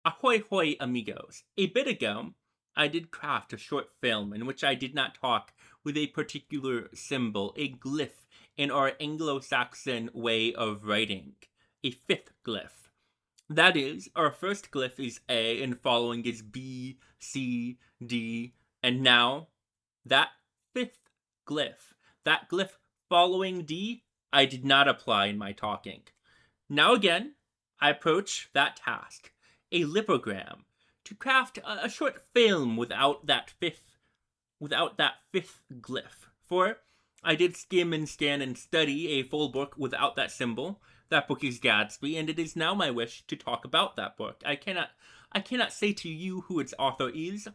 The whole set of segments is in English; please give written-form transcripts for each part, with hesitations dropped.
Ahoy hoy amigos. A bit ago, I did craft a short film in which I did not talk with a particular symbol, a glyph, in our anglo-saxon way of writing. A fifth glyph. That is, our first glyph is A and following is B, C, D, and now that fifth glyph, that glyph following D, I did not apply in my talking. Now again, I approach that task, a lipogram, to craft a short film without that fifth glyph. For I did skim and scan and study a full book without that symbol. That book is Gadsby, and it is now my wish to talk about that book. I cannot say to you who its author is,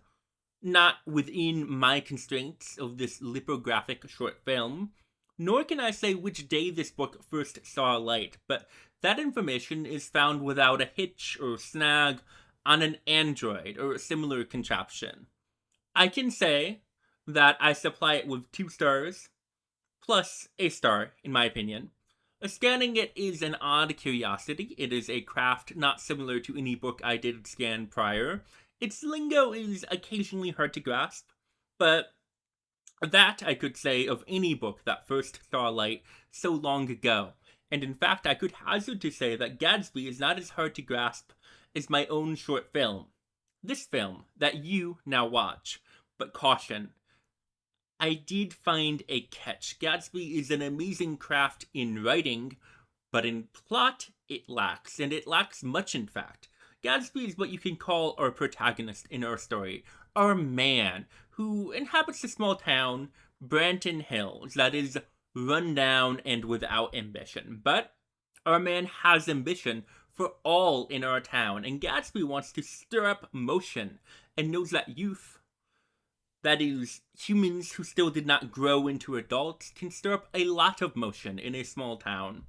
not within my constraints of this lipographic short film, nor can I say which day this book first saw light, but that information is found without a hitch or snag on an Android or a similar contraption. I can say that I supply it with 2 stars, plus a star, in my opinion. Scanning it is an odd curiosity. It is a craft not similar to any book I did scan prior. Its lingo is occasionally hard to grasp, but that I could say of any book that first saw light so long ago. And in fact, I could hazard to say that Gadsby is not as hard to grasp as my own short film. This film that you now watch. But caution, I did find a catch. Gadsby is an amazing craft in writing, but in plot it lacks, and it lacks much in fact. Gadsby is what you can call our protagonist in our story, our man who inhabits a small town, Branton Hills, that is run down and without ambition. But our man has ambition for all in our town, and Gadsby wants to stir up motion and knows that youth, that is, humans who still did not grow into adults, can stir up a lot of motion in a small town.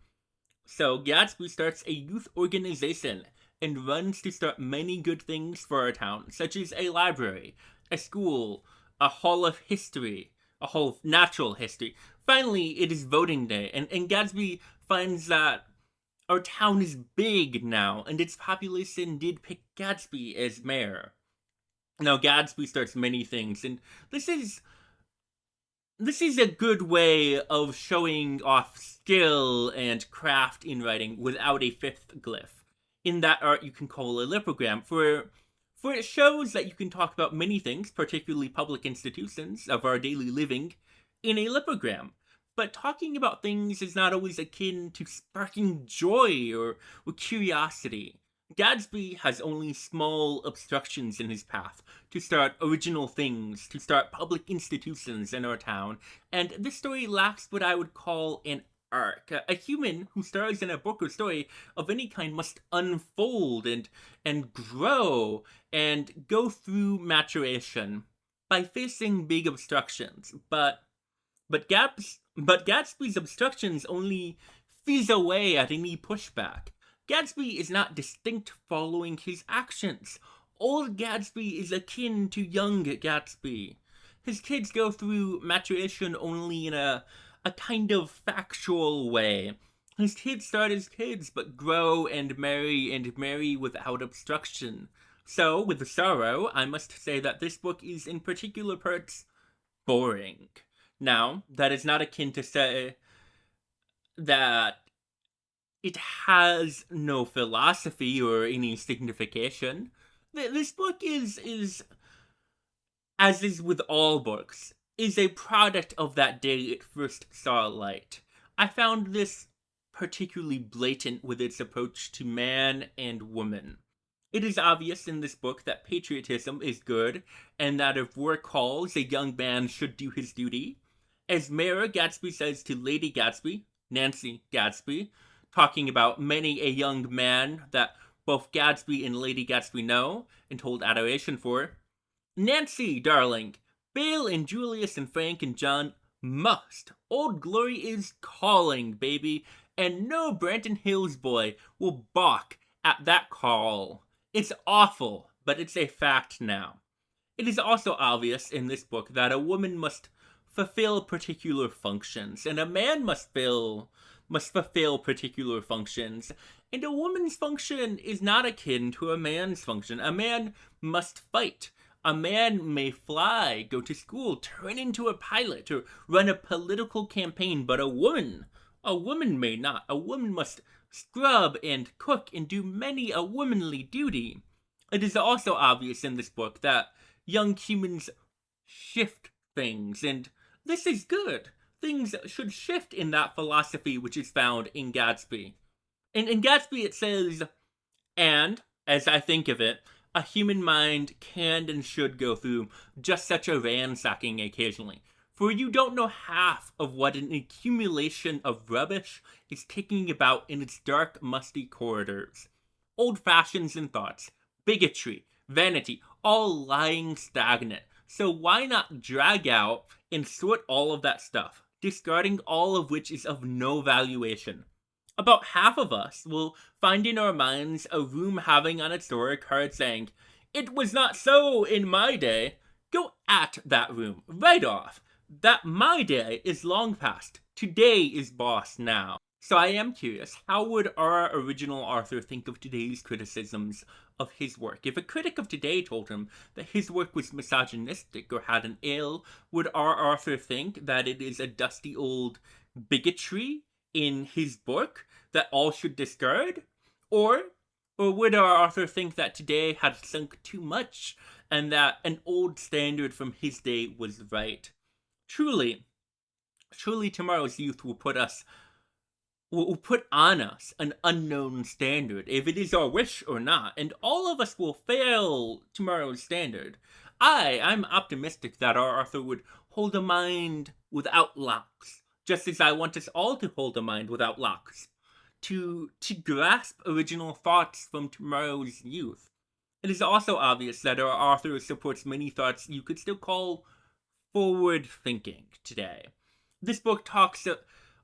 So Gadsby starts a youth organization and runs to start many good things for our town, such as a library, a school, a hall of history, a hall of natural history. Finally, it is voting day, and Gadsby finds that our town is big now, and its population did pick Gadsby as mayor. Now, Gadsby starts many things, and this is a good way of showing off skill and craft in writing without a fifth glyph. In that art, you can call a lipogram, for it shows that you can talk about many things, particularly public institutions of our daily living, in a lipogram. But talking about things is not always akin to sparking joy or curiosity. Gadsby has only small obstructions in his path to start original things, to start public institutions in our town, and this story lacks what I would call an arc. A human who stars in a book or story of any kind must unfold and grow and go through maturation by facing big obstructions. But Gadsby's obstructions only fizz away at any pushback. Gadsby is not distinct following his actions. Old Gadsby is akin to young Gadsby. His kids go through maturation only in a kind of factual way. His kids start as kids, but grow and marry without obstruction. So, with sorrow, I must say that this book is in particular parts boring. Now, that is not akin to say that it has no philosophy or any signification. This book is, as is with all books, is a product of that day it first saw light. I found this particularly blatant with its approach to man and woman. It is obvious in this book that patriotism is good, and that if war calls, a young man should do his duty. As Mayor Gadsby says to Lady Gadsby, Nancy Gadsby, talking about many a young man that both Gadsby and Lady Gadsby know and hold adoration for, Nancy, darling, Bill and Julius and Frank and John must. Old Glory is calling, baby, and no Branton Hills boy will balk at that call. It's awful, but it's a fact now. It is also obvious in this book that a woman must fulfill particular functions, and a man must fulfill particular functions, And a woman's function is not akin to a man's function. A man must fight. A man may fly, go to school, turn into a pilot, or run a political campaign, but a woman may not. A woman must scrub and cook and do many a womanly duty. It is also obvious in this book that young humans shift things, and this is good. Things should shift in that philosophy which is found in Gadsby. In Gadsby it says, and, as I think of it, a human mind can and should go through just such a ransacking occasionally. For you don't know half of what an accumulation of rubbish is kicking about in its dark, musty corridors. Old fashions and thoughts, bigotry, vanity, all lying stagnant. So why not drag out and sort all of that stuff, discarding all of which is of no valuation? About half of us will find in our minds a room having on its door a card saying, "It was not so in my day." Go at that room, right off. That my day is long past. Today is boss now. So I am curious, how would our original author think of today's criticisms of his work? If a critic of today told him that his work was misogynistic or had an ill, would our author think that it is a dusty old bigotry in his book that all should discard? Or would our author think that today had sunk too much and that an old standard from his day was right? Truly, tomorrow's youth will put on us an unknown standard, if it is our wish or not, and all of us will fail tomorrow's standard. I'm optimistic that our author would hold a mind without locks, just as I want us all to hold a mind without locks, to grasp original thoughts from tomorrow's youth. It is also obvious that our author supports many thoughts you could still call forward thinking today. This book talks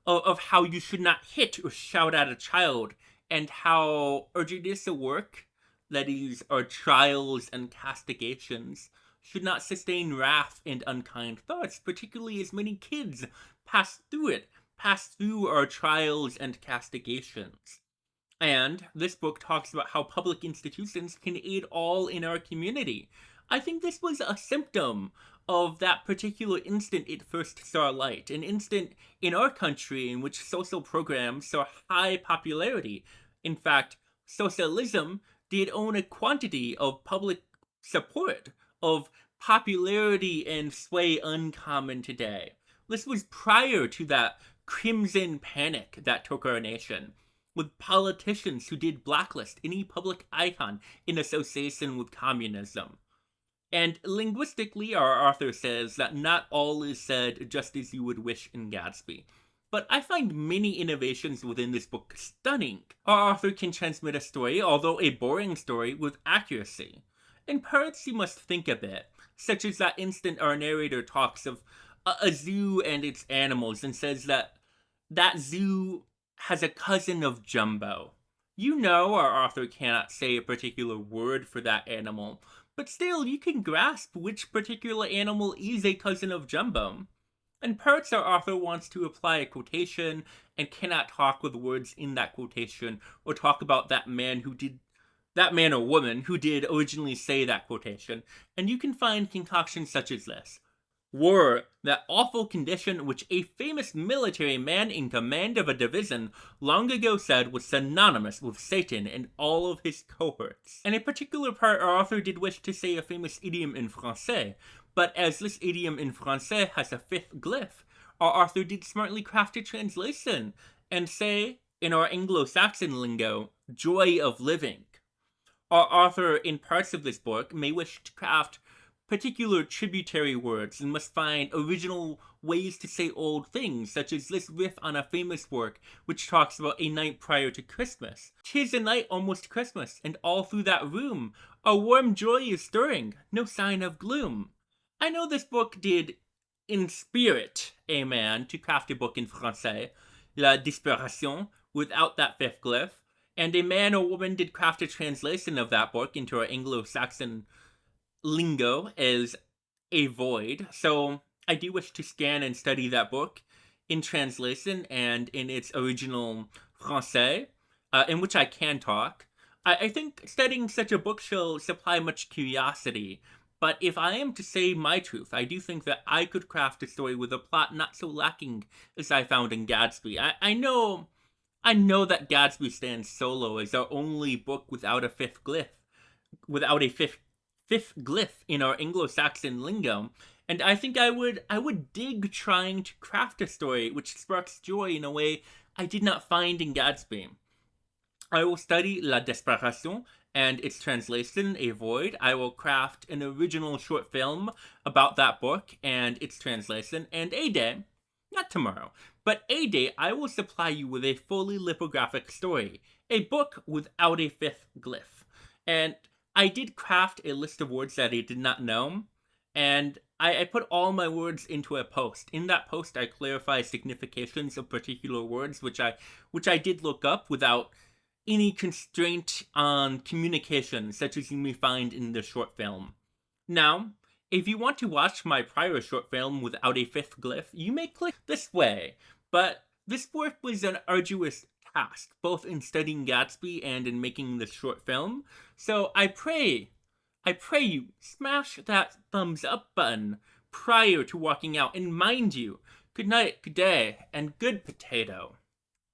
of how you should not hit or shout at a child, and how our judicial work, that is, our trials and castigations, should not sustain wrath and unkind thoughts, particularly as many kids pass through our trials and castigations. And this book talks about how public institutions can aid all in our community. I think this was a symptom of that particular instant it first saw light, an instant in our country in which social programs saw high popularity. In fact, socialism did own a quantity of public support, of popularity and sway uncommon today. This was prior to that crimson panic that took our nation, with politicians who did blacklist any public icon in association with communism. And linguistically, our author says that not all is said just as you would wish in Gadsby. But I find many innovations within this book stunning. Our author can transmit a story, although a boring story, with accuracy. In parts you must think a bit, such as that instant our narrator talks of a zoo and its animals and says that zoo has a cousin of Jumbo. You know our author cannot say a particular word for that animal, but still you can grasp which particular animal is a cousin of Jumbo. In parts our author wants to apply a quotation and cannot talk with words in that quotation or talk about that man or woman who did originally say that quotation, and you can find concoctions such as this. Were that awful condition which a famous military man in command of a division long ago said was synonymous with Satan and all of his cohorts. In a particular part, our author did wish to say a famous idiom in Francais, but as this idiom in Francais has a fifth glyph, our author did smartly craft a translation and say, in our anglo-saxon lingo, joy of living. Our author, in parts of this book, may wish to craft particular tributary words and must find original ways to say old things, such as this riff on a famous work which talks about a night prior to Christmas. 'Tis a night almost Christmas, and all through that room a warm joy is stirring, no sign of gloom. I know this book did inspirit a man to craft a book in Francais, La Disparition, without that fifth glyph, and a man or woman did craft a translation of that book into our anglo-saxon lingo as a void. So I do wish to scan and study that book in translation and in its original Francais. in which I can talk. I think studying such a book shall supply much curiosity, but if I am to say my truth, I do think that I could craft a story with a plot not so lacking as I found in Gadsby. I know that Gadsby stands solo as our only book without a fifth glyph in our Anglo-Saxon lingo, and I think I would dig trying to craft a story which sparks joy in a way I did not find in Gadsby. I will study La Desperation and its translation, A Void. I will craft an original short film about that book and its translation, and a day, not tomorrow, but a day, I will supply you with a fully lipographic story, a book without a fifth glyph. And I did craft a list of words that I did not know, and I put all my words into a post. In that post, I clarify significations of particular words, which I did look up without any constraint on communication, such as you may find in the short film. Now, if you want to watch my prior short film without a fifth glyph, you may click this way. But this work was an arduous task, both in studying Gatsby and in making this short film. So I pray you smash that thumbs up button prior to walking out. And mind you, good night, good day, and good potato.